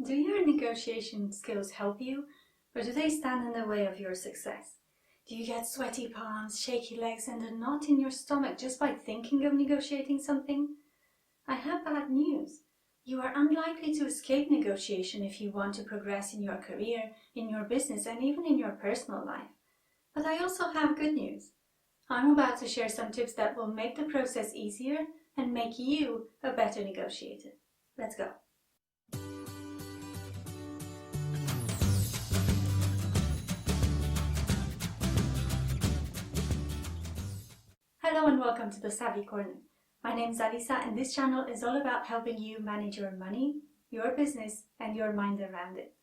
Do your negotiation skills help you, or do they stand in the way of your success? Do you get sweaty palms, shaky legs, and a knot in your stomach just by thinking of negotiating something? I have bad news. You are unlikely to escape negotiation if you want to progress in your career, in your business, and even in your personal life. But I also have good news. I'm about to share some tips that will make the process easier and make you a better negotiator. Let's go. Hello and welcome to the Savvy Corner. My name is Alisa and this channel is all about helping you manage your money, your business and your mind around it.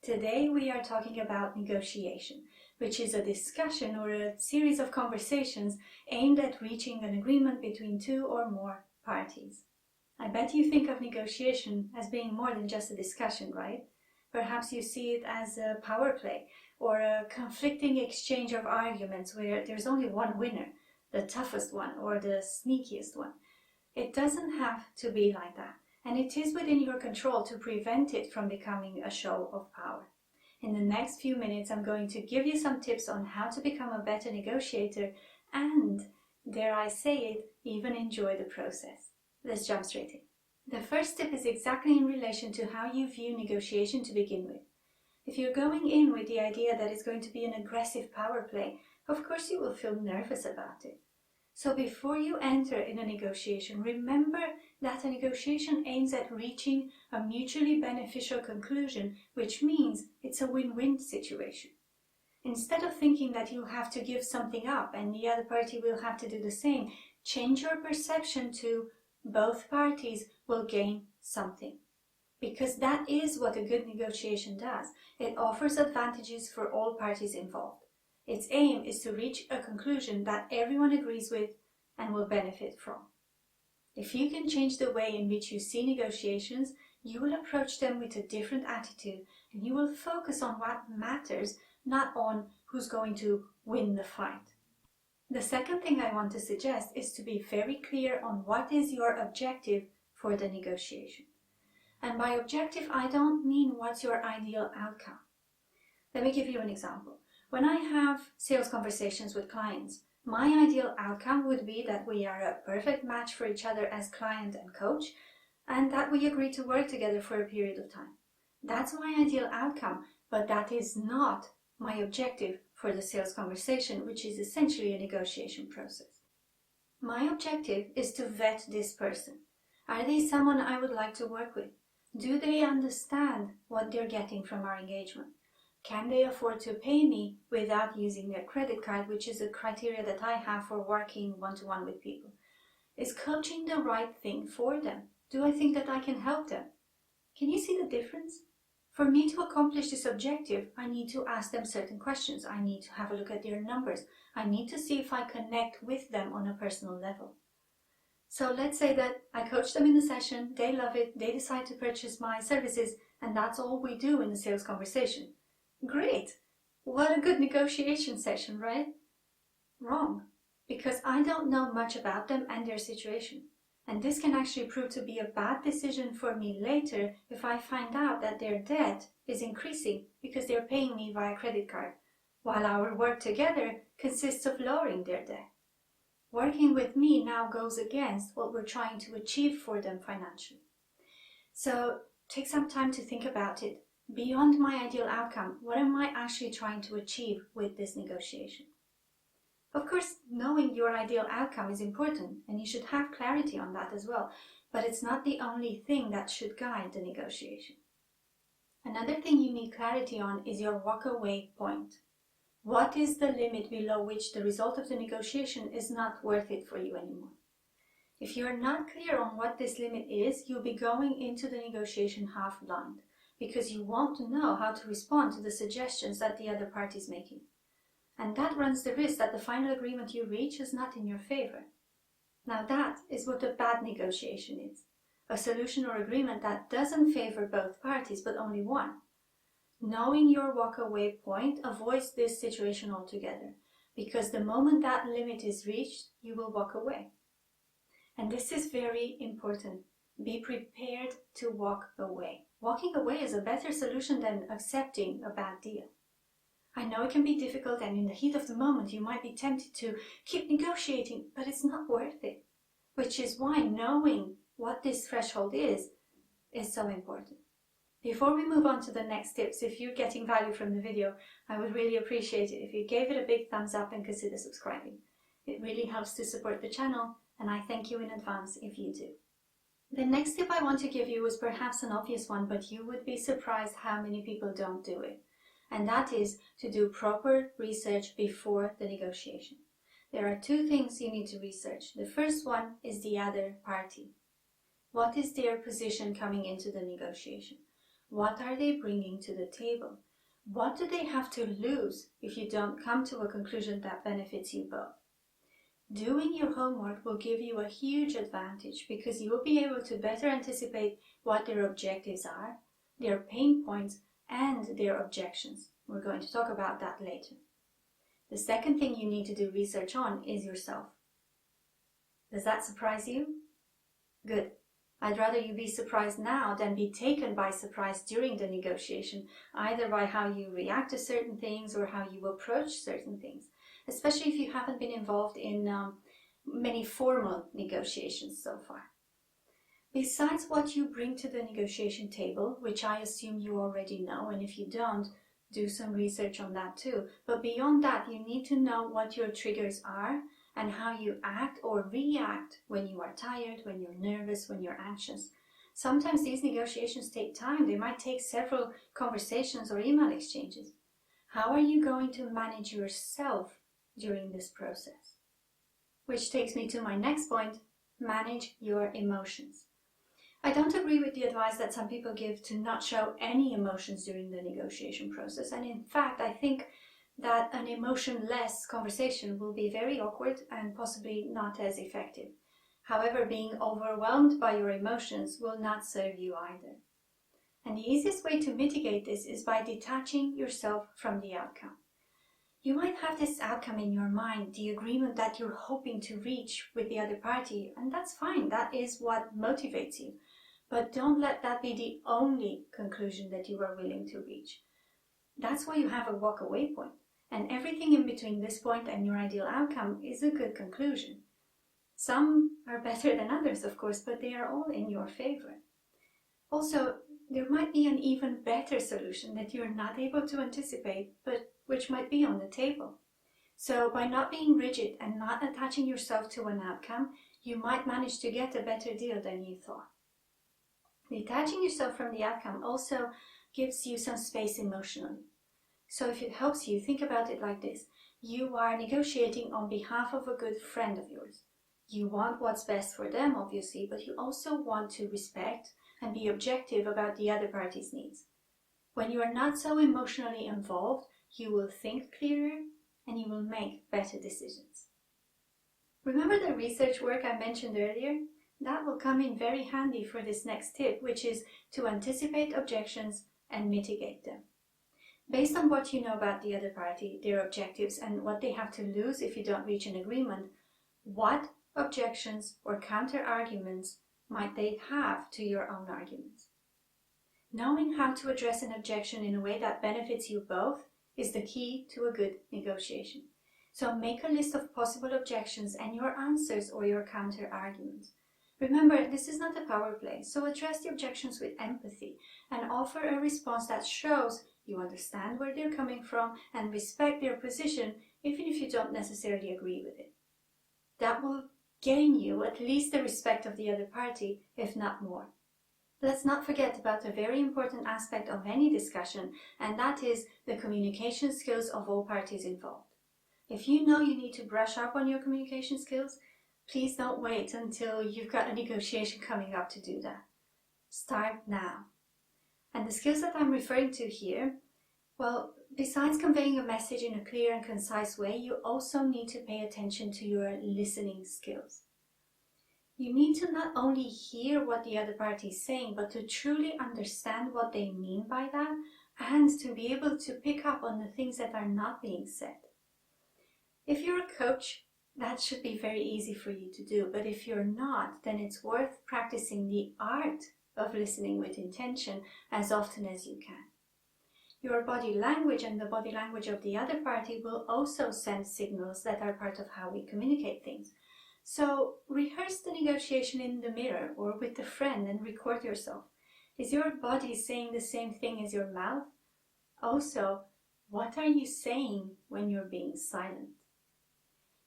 Today we are talking about negotiation, which is a discussion or a series of conversations aimed at reaching an agreement between two or more parties. I bet you think of negotiation as being more than just a discussion, right? Perhaps you see it as a power play or a conflicting exchange of arguments where there's only one winner, the toughest one or the sneakiest one. It doesn't have to be like that, and it is within your control to prevent it from becoming a show of power. In the next few minutes, I'm going to give you some tips on how to become a better negotiator and, dare I say it, even enjoy the process. Let's jump straight in. The first tip is exactly in relation to how you view negotiation to begin with. If you're going in with the idea that it's going to be an aggressive power play, of course you will feel nervous about it. So before you enter in a negotiation, remember that a negotiation aims at reaching a mutually beneficial conclusion, which means it's a win-win situation. Instead of thinking that you have to give something up and the other party will have to do the same, change your perception to both parties will gain something. Because that is what a good negotiation does. It offers advantages for all parties involved. Its aim is to reach a conclusion that everyone agrees with and will benefit from. If you can change the way in which you see negotiations, you will approach them with a different attitude and you will focus on what matters, not on who's going to win the fight. The second thing I want to suggest is to be very clear on what is your objective for the negotiation. And by objective, I don't mean what's your ideal outcome. Let me give you an example. When I have sales conversations with clients, my ideal outcome would be that we are a perfect match for each other as client and coach, and that we agree to work together for a period of time. That's my ideal outcome, but that is not my objective for the sales conversation, which is essentially a negotiation process. My objective is to vet this person. Are they someone I would like to work with? Do they understand what they're getting from our engagement? Can they afford to pay me without using their credit card, which is a criteria that I have for working one-to-one with people? Is coaching the right thing for them? Do I think that I can help them? Can you see the difference? For me to accomplish this objective, I need to ask them certain questions. I need to have a look at their numbers. I need to see if I connect with them on a personal level. So let's say that I coach them in the session, they love it, they decide to purchase my services, and that's all we do in the sales conversation. Great! What a good negotiation session, right? Wrong, because I don't know much about them and their situation. And this can actually prove to be a bad decision for me later if I find out that their debt is increasing because they're paying me via credit card, while our work together consists of lowering their debt. Working with me now goes against what we're trying to achieve for them financially. So take some time to think about it. Beyond my ideal outcome, what am I actually trying to achieve with this negotiation? Of course, knowing your ideal outcome is important and you should have clarity on that as well, but it's not the only thing that should guide the negotiation. Another thing you need clarity on is your walk-away point. What is the limit below which the result of the negotiation is not worth it for you anymore? If you're not clear on what this limit is, you'll be going into the negotiation half blind, because you won't know how to respond to the suggestions that the other party is making. And that runs the risk that the final agreement you reach is not in your favor. Now that is what a bad negotiation is. A solution or agreement that doesn't favor both parties but only one. Knowing your walk-away point avoids this situation altogether, because the moment that limit is reached, you will walk away. And this is very important. Be prepared to walk away. Walking away is a better solution than accepting a bad deal. I know it can be difficult, and in the heat of the moment you might be tempted to keep negotiating, but it's not worth it. Which is why knowing what this threshold is so important. Before we move on to the next tips, if you're getting value from the video, I would really appreciate it if you gave it a big thumbs up and consider subscribing. It really helps to support the channel, and I thank you in advance if you do. The next tip I want to give you is perhaps an obvious one, but you would be surprised how many people don't do it. And that is to do proper research before the negotiation. There are two things you need to research. The first one is the other party. What is their position coming into the negotiation? What are they bringing to the table? What do they have to lose if you don't come to a conclusion that benefits you both? Doing your homework will give you a huge advantage because you will be able to better anticipate what their objectives are, their pain points, and their objections. We're going to talk about that later. The second thing you need to do research on is yourself. Does that surprise you? Good. I'd rather you be surprised now than be taken by surprise during the negotiation, either by how you react to certain things or how you approach certain things, especially if you haven't been involved in many formal negotiations so far. Besides what you bring to the negotiation table, which I assume you already know, and if you don't, do some research on that too. But beyond that, you need to know what your triggers are and how you act or react when you are tired, when you're nervous, when you're anxious. Sometimes these negotiations take time. They might take several conversations or email exchanges. How are you going to manage yourself during this process? Which takes me to my next point, manage your emotions. I don't agree with the advice that some people give to not show any emotions during the negotiation process. And in fact, I think that an emotionless conversation will be very awkward and possibly not as effective. However, being overwhelmed by your emotions will not serve you either. And the easiest way to mitigate this is by detaching yourself from the outcome. You might have this outcome in your mind, the agreement that you're hoping to reach with the other party, and that's fine. That is what motivates you. But don't let that be the only conclusion that you are willing to reach. That's why you have a walk-away point. And everything in between this point and your ideal outcome is a good conclusion. Some are better than others, of course, but they are all in your favor. Also, there might be an even better solution that you're not able to anticipate, but which might be on the table. So by not being rigid and not attaching yourself to an outcome, you might manage to get a better deal than you thought. Detaching yourself from the outcome also gives you some space emotionally. So if it helps you, think about it like this. You are negotiating on behalf of a good friend of yours. You want what's best for them, obviously, but you also want to respect and be objective about the other party's needs. When you are not so emotionally involved, you will think clearer and you will make better decisions. Remember the research work I mentioned earlier? That will come in very handy for this next tip, which is to anticipate objections and mitigate them. Based on what you know about the other party, their objectives, and what they have to lose if you don't reach an agreement, what objections or counter-arguments might they have to your own arguments? Knowing how to address an objection in a way that benefits you both is the key to a good negotiation. So make a list of possible objections and your answers or your counter-arguments. Remember, this is not a power play, so address the objections with empathy and offer a response that shows you understand where they're coming from and respect their position, even if you don't necessarily agree with it. That will gain you at least the respect of the other party, if not more. Let's not forget about a very important aspect of any discussion, and that is the communication skills of all parties involved. If you know you need to brush up on your communication skills, please don't wait until you've got a negotiation coming up to do that. Start now. And the skills that I'm referring to here, well, besides conveying a message in a clear and concise way, you also need to pay attention to your listening skills. You need to not only hear what the other party is saying, but to truly understand what they mean by that and to be able to pick up on the things that are not being said. If you're a coach, that should be very easy for you to do, but if you're not, then it's worth practicing the art of listening with intention as often as you can. Your body language and the body language of the other party will also send signals that are part of how we communicate things. So rehearse the negotiation in the mirror or with a friend and record yourself. Is your body saying the same thing as your mouth? Also, what are you saying when you're being silent?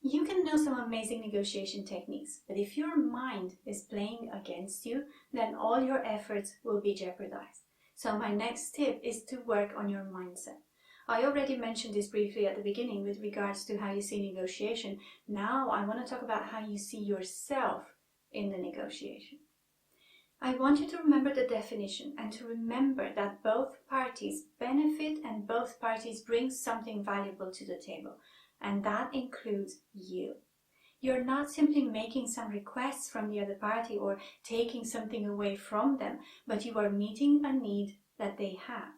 You can know some amazing negotiation techniques, but if your mind is playing against you, then all your efforts will be jeopardized. So my next tip is to work on your mindset. I already mentioned this briefly at the beginning with regards to how you see negotiation. Now I want to talk about how you see yourself in the negotiation. I want you to remember the definition and to remember that both parties benefit and both parties bring something valuable to the table, and that includes you. You're not simply making some requests from the other party or taking something away from them, but you are meeting a need that they have.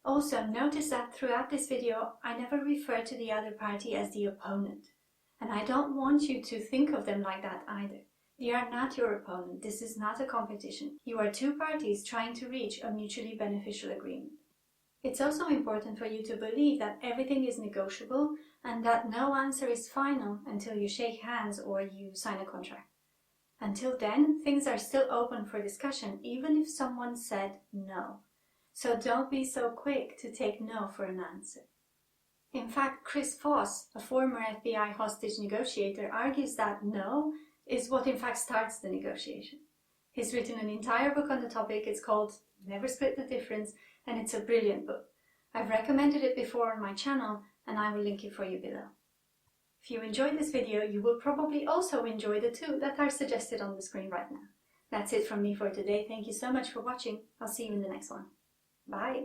Also, notice that throughout this video, I never refer to the other party as the opponent, and I don't want you to think of them like that either. They are not your opponent. This is not a competition. You are two parties trying to reach a mutually beneficial agreement. It's also important for you to believe that everything is negotiable and that no answer is final until you shake hands or you sign a contract. Until then, things are still open for discussion, even if someone said no. So don't be so quick to take no for an answer. In fact, Chris Voss, a former FBI hostage negotiator, argues that no is what in fact starts the negotiation. He's written an entire book on the topic. It's called Never Split the Difference, and it's a brilliant book. I've recommended it before on my channel, and I will link it for you below. If you enjoyed this video, you will probably also enjoy the two that are suggested on the screen right now. That's it from me for today. Thank you so much for watching. I'll see you in the next one. Bye!